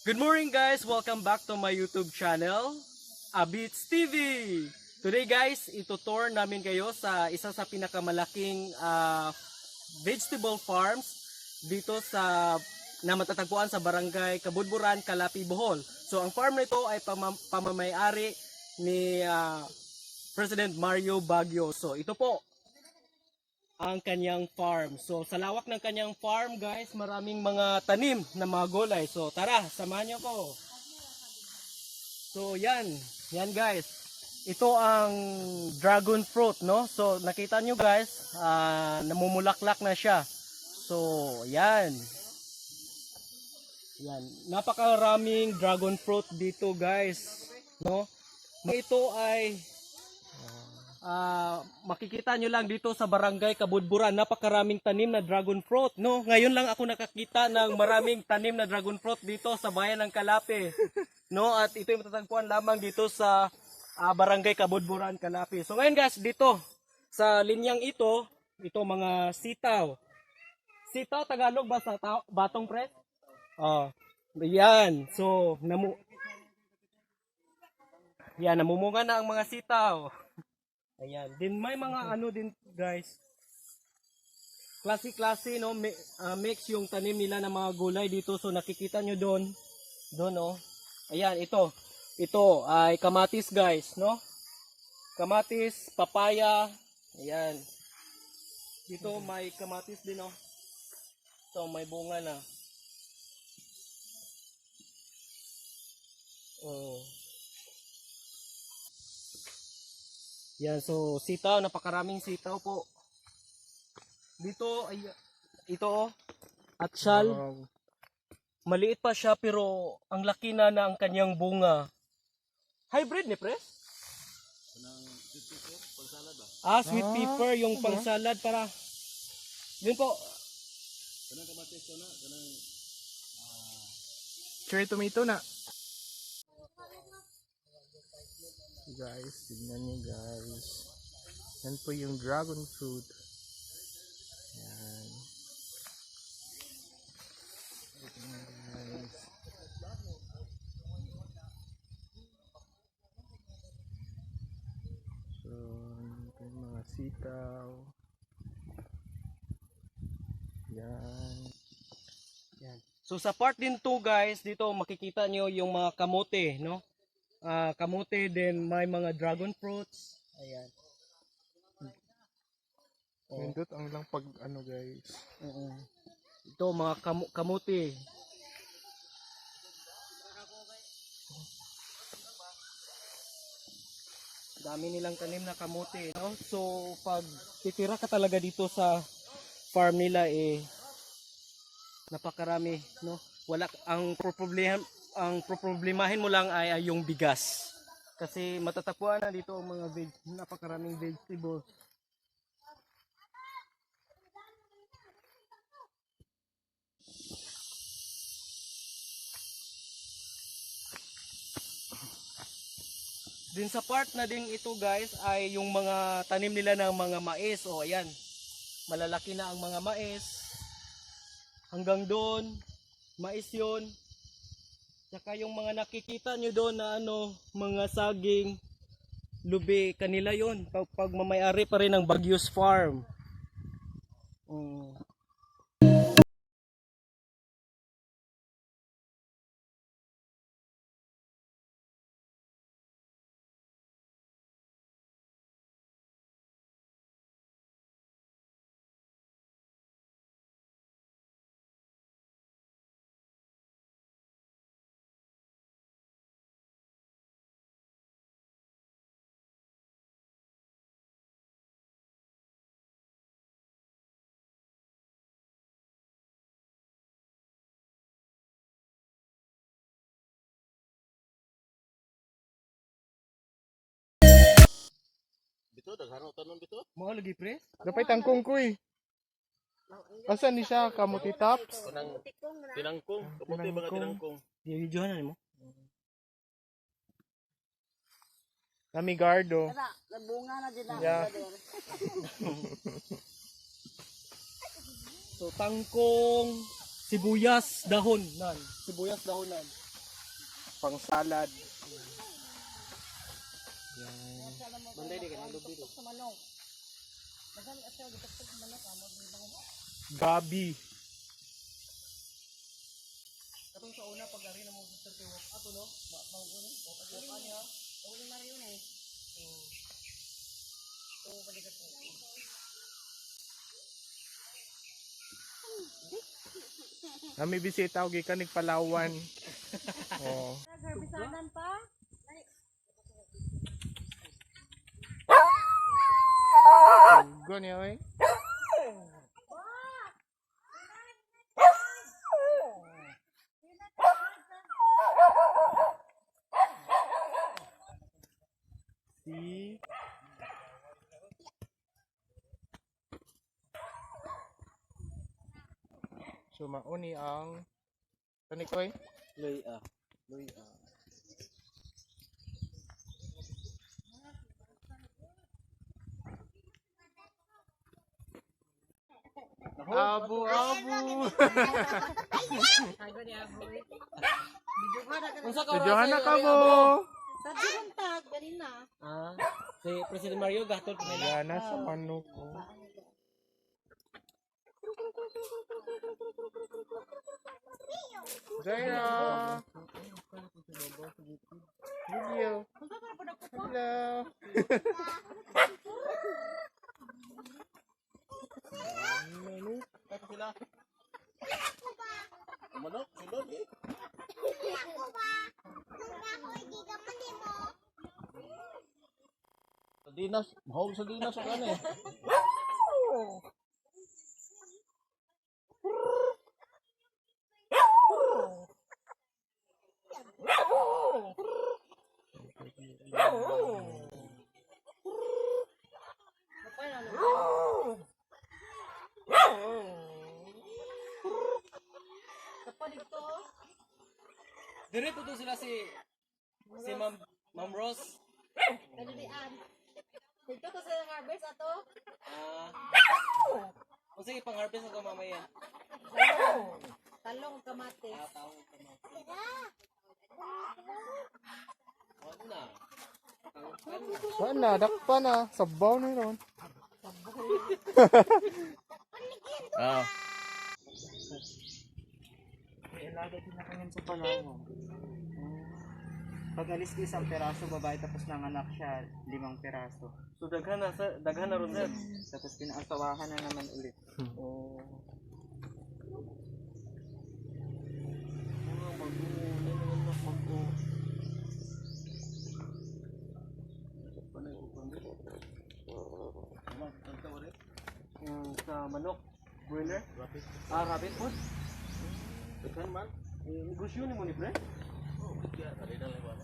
Good morning guys! Welcome back to my YouTube channel, Abits TV! Today guys, itutour namin kayo sa isa sa pinakamalaking vegetable farms dito na matatagpuan sa barangay Kabudburan, Calapi, Bohol. So ang farm nito ay pamamayari ni President Mario Baguio. So ito po ang kanyang farm. So sa lawak ng kanyang farm guys, maraming mga tanim na mga gulay. So tara, samahan niyo ko. So yan guys. Ito ang dragon fruit, no? So nakita nyo guys, namumulaklak na siya. So yan. Yan, napakaraming dragon fruit dito guys, no? Ito ay makikita nyo lang dito sa barangay Kabudburan, napakaraming tanim na dragon fruit, no? Ngayon lang ako nakakita ng maraming tanim na dragon fruit dito sa bayan ng Calapi, no? At ito yung matatagpuan lamang dito sa barangay Kabudburan, Calapi. So ngayon guys, dito sa linyang ito mga sitaw. Sitaw Tagalog ba sa batong pre? Yan. So namumunga na ang mga sitaw. Ayan. Din may mga ano din guys. Klase-klase, no, mix yung tanim nila ng mga gulay dito. So nakikita nyo doon, oh. Ayan, ito ay kamatis guys, no? Kamatis, papaya. Ayan. Dito may kamatis din, oh. Ito may bunga na. Oh. Yan, so sitaw, napakaraming sitaw po. Dito ay ito, atsyal. Wow. Maliit pa siya pero ang laki na ang kanyang bunga. Hybrid ni pres? Sweet pepper, pang-salad ba? Sweet pepper yung pang-salad para. Yun po. Kanang kamatis ko na, kanang cherry tomato na. Guys, tignan nyo guys. Yan po yung dragon fruit. Yan. Guys. So, ito yung mga sitaw. Yan. Yan. So sa part din to guys, dito makikita nyo yung mga kamote, no? Kamote din, may mga dragon fruits. Ayan. Nindot ang lang pag ano guys. Ito mga kamote. Dami nilang tanim na kamote, no? So pag titira ka talaga dito sa farm nila napakarami, no? Wala ang problemahin mo lang ay yung bigas. Kasi matatagpuan na dito ang mga napakaraming vegetables. Din sa part na din ito guys ay yung mga tanim nila ng mga mais. O ayan, malalaki na ang mga mais. Hanggang doon, mais yun. Saka yung mga nakikita nyo doon na mga saging, lubi, kanila yun. Pag mamayari pa rin ng Baguio's Farm. Bito, daghano tanon bito? Mga lagi pre? Dapat tangkong ko eh. Asan ni siya? Kamuti tops? Tinangkong. Kamuti ba ka tinangkong? Di-videohan na mo? Namigardo. Bunga na din Yeah. So tangkong, sibuyas dahonan. Sibuyas dahonan. pang salad. Banday di ka lubi do. Gabi. Katong sa una pag ari na mo sister kay walk up no. Mauni o pag walk niya. Uli na rin eh. So balikat ko. Kami bisita og gikan ning Palawan. Oh. Nagharbisanan pa? Go niya oy. Si So mauni ang kanik oy. Loy ah. Loy ah. Abu-abu. Sago ni Aboy. Unsa ka Tudyohan na ka mo. Sa tag ganina. Ah, si President Mario gatol pa nila. Yan na sa manok ko. Jaya. Video. Hello. Manok. Kaya sila. Manok, sulod eh. Sa dinas, mahog sa dinas ang ano eh. Dire to sila si Ma'am Rose. Kadulian. Dito to sa harvest ato. Ah. O sige, pang-harvest na mamaya. Talong kamatis. Ah, tawag ka mo. Wag na. Sana dakpa na sabaw na ron. Ah. Ilaga din na kanyan sa Palawan. Pag alis ko isang peraso, babae tapos nanganak siya 5 peraso. So daghan na ron sir. Tapos pinaasawahan na naman ulit. Oh. Sa manok, broiler. Rapid. Ah, rabbit food. Daghan man. Negosyo ni mo ni pre. Oh, kaya tadi na lewat.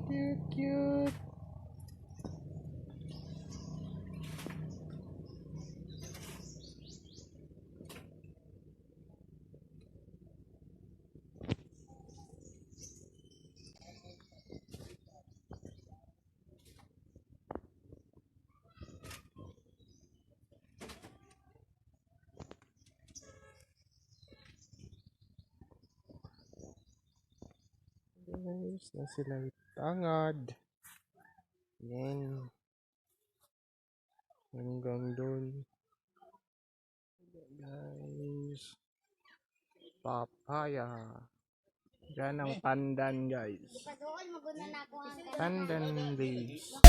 Cute, cute. Guys, na sila tangad. Yan. Hanggang doon. Guys. Papaya. Yan ang pandan, guys. Pandan leaves.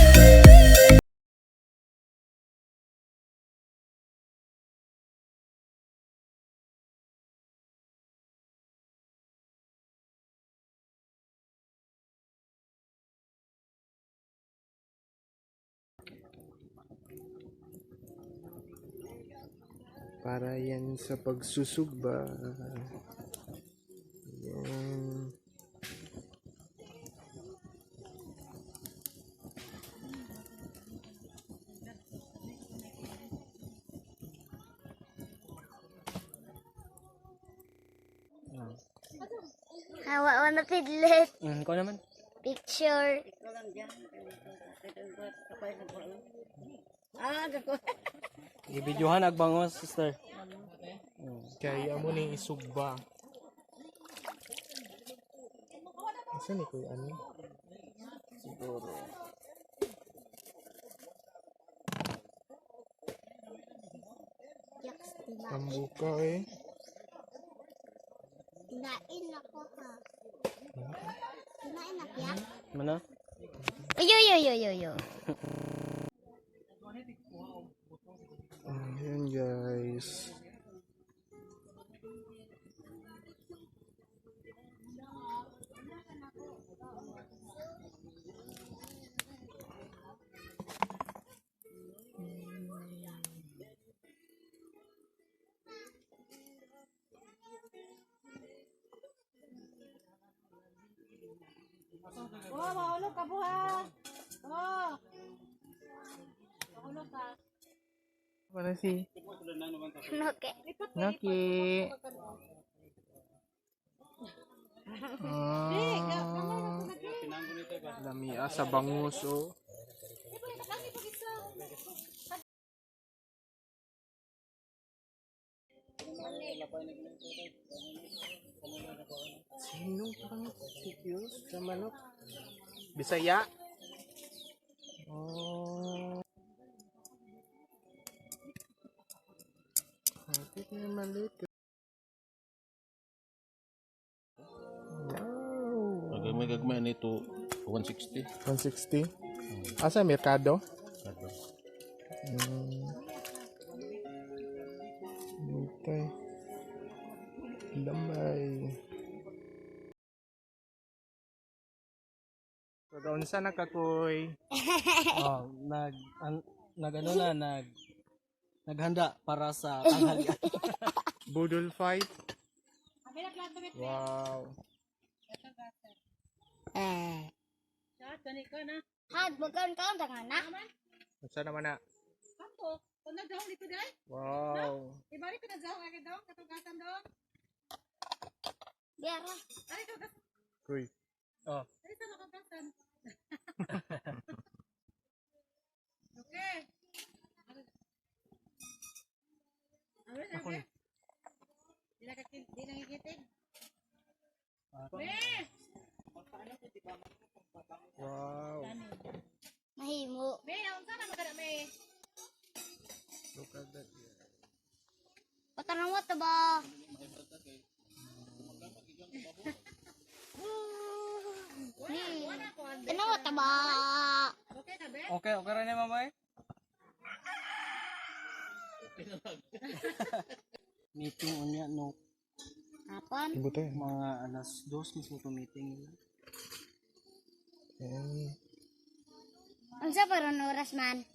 Para yan sa pagsusugba. Yan. na pidlit. Ko naman. Picture. Ibidyohan agbangos, sister. Kaya mo ni isugba. Asa ni kuya ano? Siguro. Tambuka eh. Kinain ako ha. Kinain ako ya? Mana? Yo. Ayan guys. Oh, mahulog ka buha. Oh. Mahulog ka. Para si Noke. Naki. Lamia sa bangus oh. Sino parang serious sa manok? Bisaya? Oh. Hati na maliit. Wow. Gagmay nito 160. 160? Asa merkado? Ano? Okay. Lamay. So, doon sa nakakoy. Oh, naghanda para sa tanghalian. Budol fight. Wow. Chat, gani ka na. Had, bukan ka ang na. Saan naman na? Ako, kung nagdahong dito dahil. Wow. Ibalik ko nagdahong agad dahong. Katugasan dahong. Biara. Ay, katugasan. Kuy. Oh. Ay, sa makagasan. Okay. Ako. Di nangikitig. Wow. Mahimo. Be, naon sana magkada me. Look at that. Patanong mo to ba? Ano mo to ba? Okay na be? Okay rin ni mamay. Meeting unya no Kapan? Ibuto eh. mga alas 2 mismo to meeting nila. Ayan. Unsa pa ron oras man?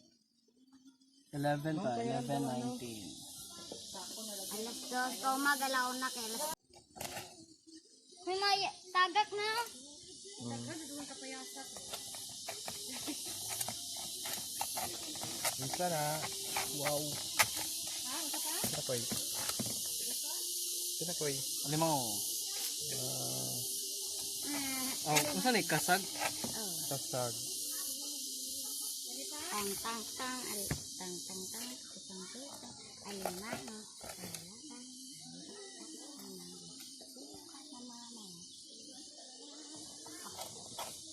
11 pa, 11:19. Alas 2 ka umagalaw na kay alas. May tagak na. Minsan na. Wow. Pinakoy. Pinakoy. Alimango. Oh, unsa ni kasag? Kasag. Tang tang tang tang tang tang tang tang alimango.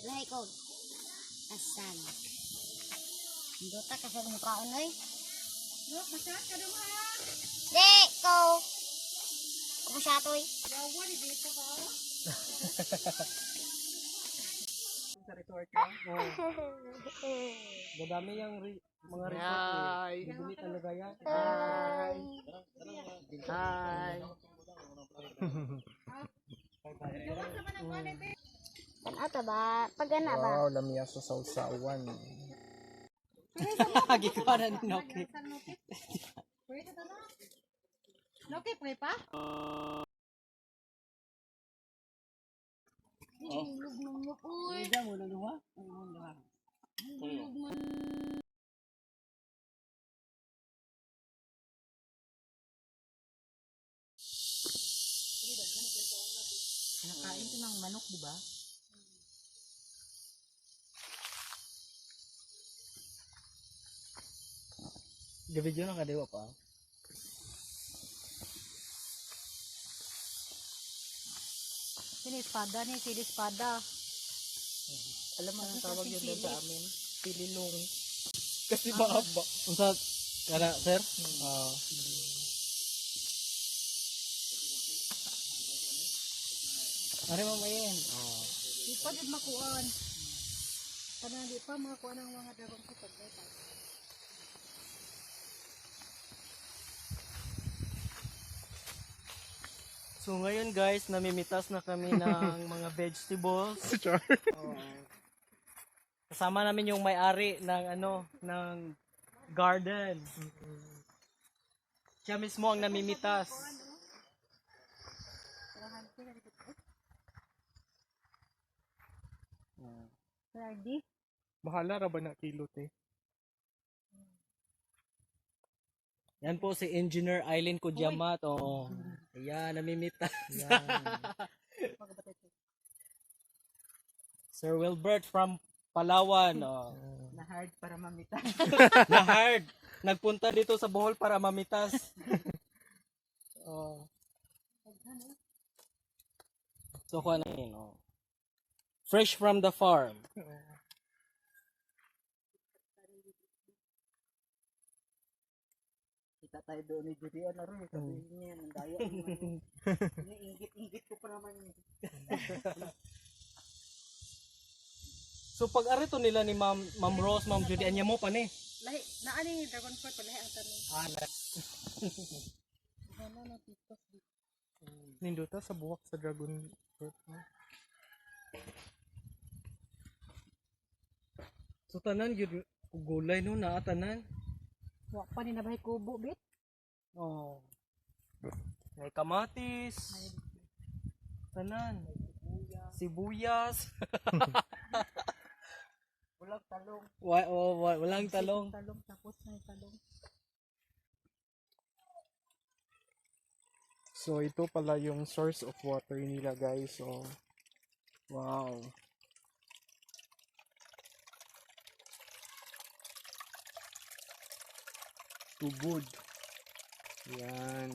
Lahi ko. Kasag. Dota kasag mo kaon oy. Look, masyad ka duha. Di ko. Kumusatoy. Yawa, di dito ka. Sa resort ka? Oo. Dadami yung mga resort eh. Hi. Bibili talaga yan. Hi. Hi. Kan ato ba? Pagana ba? Wow, lamia sa sausawan. Gikanan ni Noki. Pwede ka na. Okay, pwede pa? Hulog mo uy. Ida mo na duha? Nakain ko ng manok, di ba? Gabidyo na kadiwa pa. Sini espada ni, sili espada. Alam mo ang tawag yun doon sa amin? Pililong. Kasi mahaba. Unsa kana sir? Ari mamayin. Di pa din makuan. Kana di pa makakuha ng mga dragon fruit pagkaitan. So ngayon guys, namimitas na kami ng mga vegetables. Char. Kasama namin yung may-ari ng ng garden. Siya mismo ang namimitas. Ready? Bahala ra ba na kilo te? Yan po si Engineer Eileen Kujamat. Oo. Ayan, namimitas. Sir Wilbert from Palawan. Oh. Na hard para mamita. Na hard. Nagpunta dito sa Bohol para mamitas. Oh. So, kung ano yun, oh. Fresh from the farm. Kita tayo doon ni Judy. Ano rin? Sabihin niya. Ang daya. Iniingit-ingit ko pa naman yun. So, pag arito nila ni Ma'am Rose, Ma'am Judy, anya mo pa ni? Lahi, naani dragon fruit pa lahi ang tanong. Ano na tiktok dito. Nindota sa buwak sa dragon fruit. So, tanan, yun, gulay no, naa tanan. Wa pa ni nabahay kubo bit. Oh. May kamatis. Tanan. Sibuyas. Walang talong. Walang talong. Talong tapos may talong. So ito pala yung source of water nila guys. So wow. Too good. Yan.